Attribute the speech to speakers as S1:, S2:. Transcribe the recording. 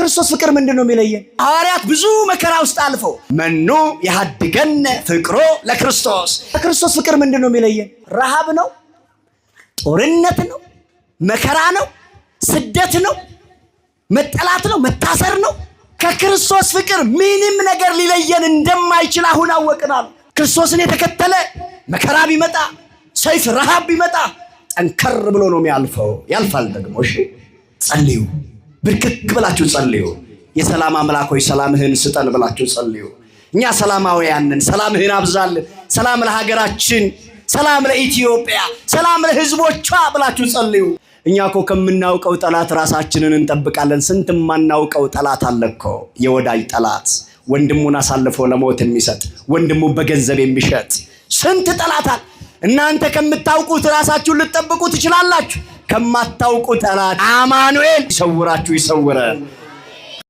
S1: ከክርስቶስ ፍቅር ምንድነው የሚለየን? ሐዋርያት ብዙ መከራ ውስጥ አልፈው መኑ ያድገነ ፍቅሮ ለክርስቶስ። ከክርስቶስ ፍቅር ምንድነው የሚለየን? ረሃብ ነው? ጦርነት ነው? መከራ ነው? ስደት ነው? መጠላት ነው? መታሰር ነው? ከክርስቶስ ፍቅር ምንም ነገር ሊለየን እንደማይችል አሁን አወቅናል። ክርስቶስን የተከተለ መከራ ቢመጣ ሰይፍ ረሃብ ቢመጣ ጠንከር ብሎ ነው የሚያልፈው። ያልፋል ደግሞ። እሺ ጸልዩ፣ ብርክክ ብላችሁ ጸልዩ። የሰላም አምላክ ሆይ ሰላምህን ስጠን ብላችሁ ጸልዩ። እኛ ሰላማውያንን ሰላምህን አብዛልን። ሰላም ለሀገራችን፣ ሰላም ለኢትዮጵያ፣ ሰላም ለህዝቦቿ ብላችሁ ጸልዩ። እኛ እኮ ከምናውቀው ጠላት ራሳችንን እንጠብቃለን። ስንት ማናውቀው ጠላት አለ እኮ። የወዳጅ ጠላት፣ ወንድሙን አሳልፎ ለሞት የሚሰጥ ወንድሙን በገንዘብ የሚሸጥ ስንት ጠላት አለ። እናንተ ከምታውቁት ራሳችሁን ልትጠብቁ ትችላላችሁ። ከማታውቁት ጠላት አማኑኤል ይሰውራችሁ ይሰውረን።